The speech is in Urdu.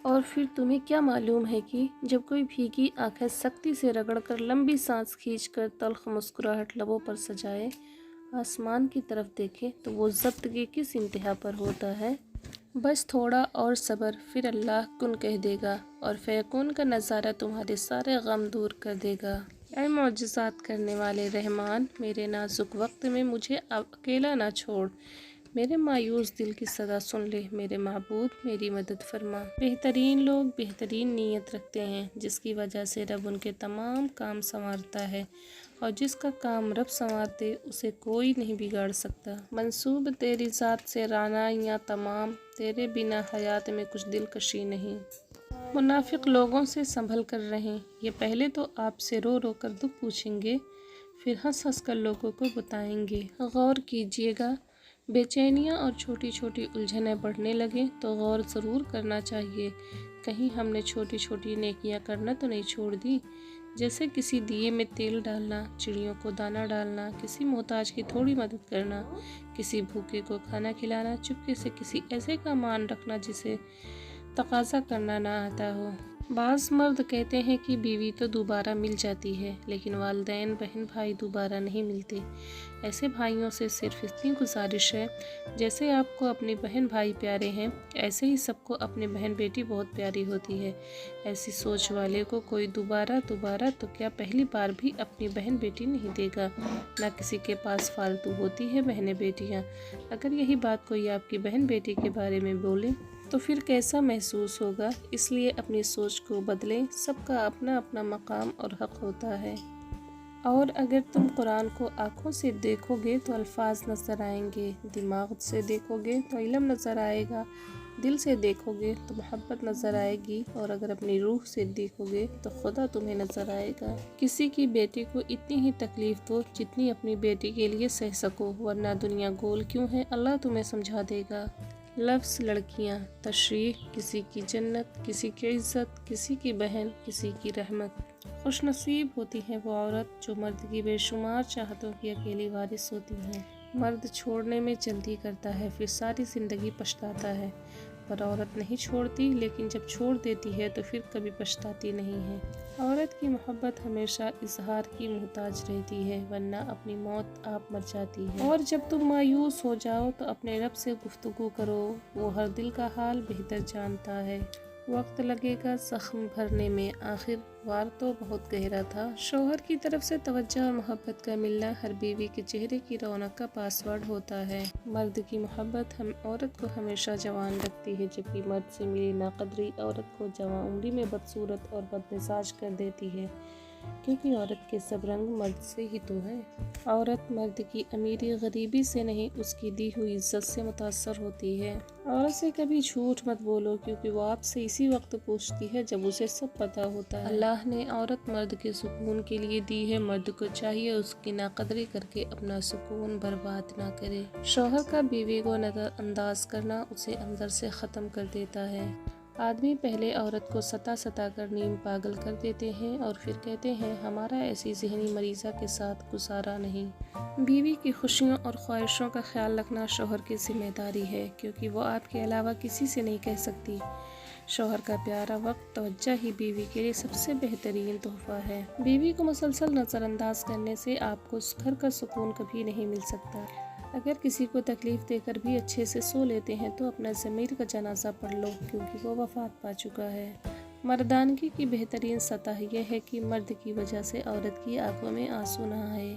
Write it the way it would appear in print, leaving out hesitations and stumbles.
اور پھر تمہیں کیا معلوم ہے کہ جب کوئی بھیگی آنکھیں سختی سے رگڑ کر لمبی سانس کھینچ کر تلخ مسکراہٹ لبوں پر سجائے آسمان کی طرف دیکھے تو وہ ضبطگی کس انتہا پر ہوتا ہے۔ بس تھوڑا اور صبر، پھر اللہ کن کہہ دے گا اور فیکون کا نظارہ تمہارے سارے غم دور کر دے گا۔ اے معجزات کرنے والے رحمان، میرے نازک وقت میں مجھے اکیلا نہ چھوڑ، میرے مایوس دل کی صدا سن لے، میرے معبود میری مدد فرما۔ بہترین لوگ بہترین نیت رکھتے ہیں جس کی وجہ سے رب ان کے تمام کام سنوارتا ہے، اور جس کا کام رب سنوار دے اسے کوئی نہیں بگاڑ سکتا۔ منسوب تیری ذات سے رعنائیاں تمام، تیرے بنا حیات میں کچھ دلکشی نہیں۔ منافق لوگوں سے سنبھل کر رہیں، یہ پہلے تو آپ سے رو رو کر دکھ پوچھیں گے، پھر ہنس ہنس کر لوگوں کو بتائیں گے۔ غور کیجیے گا، بے چینیاں اور چھوٹی چھوٹی الجھنیں بڑھنے لگیں تو غور ضرور کرنا چاہیے، کہیں ہم نے چھوٹی چھوٹی نیکیاں کرنا تو نہیں چھوڑ دی، جیسے کسی دیے میں تیل ڈالنا، چڑیوں کو دانہ ڈالنا، کسی محتاج کی تھوڑی مدد کرنا، کسی بھوکے کو کھانا کھلانا، چپکے سے کسی ایسے کا مان رکھنا جسے تقاضا کرنا نہ آتا ہو۔ بعض مرد کہتے ہیں کہ بیوی تو دوبارہ مل جاتی ہے، لیکن والدین، بہن بھائی دوبارہ نہیں ملتے۔ ایسے بھائیوں سے صرف اتنی گزارش ہے، جیسے آپ کو اپنے بہن بھائی پیارے ہیں، ایسے ہی سب کو اپنی بہن بیٹی بہت پیاری ہوتی ہے۔ ایسی سوچ والے کو کوئی دوبارہ تو کیا پہلی بار بھی اپنی بہن بیٹی نہیں دے گا۔ نہ کسی کے پاس فالتو ہوتی ہے بہنیں بیٹیاں۔ اگر یہی بات کوئی آپ کی بہن بیٹی کے بارے میں بولے تو پھر کیسا محسوس ہوگا؟ اس لیے اپنی سوچ کو بدلیں، سب کا اپنا اپنا مقام اور حق ہوتا ہے۔ اور اگر تم قرآن کو آنکھوں سے دیکھو گے تو الفاظ نظر آئیں گے، دماغ سے دیکھو گے تو علم نظر آئے گا، دل سے دیکھو گے تو محبت نظر آئے گی، اور اگر اپنی روح سے دیکھو گے تو خدا تمہیں نظر آئے گا۔ کسی کی بیٹی کو اتنی ہی تکلیف دو جتنی اپنی بیٹی کے لیے سہ سکو، ورنہ دنیا گول کیوں ہے اللہ تمہیں سمجھا دے گا۔ لفظ لڑکیاں، تشریح، کسی کی جنت، کسی کی عزت، کسی کی بہن، کسی کی رحمت۔ خوش نصیب ہوتی ہے وہ عورت جو مرد کی بے شمار چاہتوں کی اکیلی وارث ہوتی ہے۔ مرد چھوڑنے میں جلدی کرتا ہے، پھر ساری زندگی پچھتاتا ہے، پر عورت نہیں چھوڑتی، لیکن جب چھوڑ دیتی ہے تو پھر کبھی پچھتاتی نہیں ہے۔ عورت کی محبت ہمیشہ اظہار کی محتاج رہتی ہے، ورنہ اپنی موت آپ مر جاتی ہے۔ اور جب تم مایوس ہو جاؤ تو اپنے رب سے گفتگو کرو، وہ ہر دل کا حال بہتر جانتا ہے۔ وقت لگے گا زخم بھرنے میں، آخر وار تو بہت گہرا تھا۔ شوہر کی طرف سے توجہ اور محبت کا ملنا ہر بیوی کے چہرے کی رونق کا پاسورڈ ہوتا ہے۔ مرد کی محبت عورت کو ہمیشہ جوان رکھتی ہے، جبکہ مرد سے ملی ناقدری عورت کو جوان عمری میں بدصورت اور بدمزاج کر دیتی ہے، کیونکہ عورت کے سب رنگ مرد سے ہی تو ہے۔ عورت مرد کی امیری غریبی سے نہیں، اس کی دی ہوئی عزت سے متاثر ہوتی ہے۔ عورت سے کبھی جھوٹ مت بولو، کیونکہ وہ آپ سے اسی وقت پوچھتی ہے جب اسے سب پتہ ہوتا ہے۔ اللہ نے عورت مرد کے سکون کے لیے دی ہے، مرد کو چاہیے اس کی ناقدری کر کے اپنا سکون برباد نہ کرے۔ شوہر کا بیوی کو نظر انداز کرنا اسے اندر سے ختم کر دیتا ہے۔ آدمی پہلے عورت کو ستا کر نیم پاگل کر دیتے ہیں اور پھر کہتے ہیں ہمارا ایسی ذہنی مریضہ کے ساتھ گزارا نہیں۔ بیوی کی خوشیوں اور خواہشوں کا خیال رکھنا شوہر کی ذمہ داری ہے، کیونکہ وہ آپ کے علاوہ کسی سے نہیں کہہ سکتی۔ شوہر کا پیارا وقت، توجہ ہی بیوی کے لیے سب سے بہترین تحفہ ہے۔ بیوی کو مسلسل نظر انداز کرنے سے آپ کو گھر کا سکون کبھی نہیں مل سکتا۔ اگر کسی کو تکلیف دے کر بھی اچھے سے سو لیتے ہیں تو اپنا ضمیر کا جنازہ پڑھ لو، کیونکہ وہ وفات پا چکا ہے۔ مردانگی کی بہترین سطح یہ ہے کہ مرد کی وجہ سے عورت کی آنکھوں میں آنسو نہ آئے۔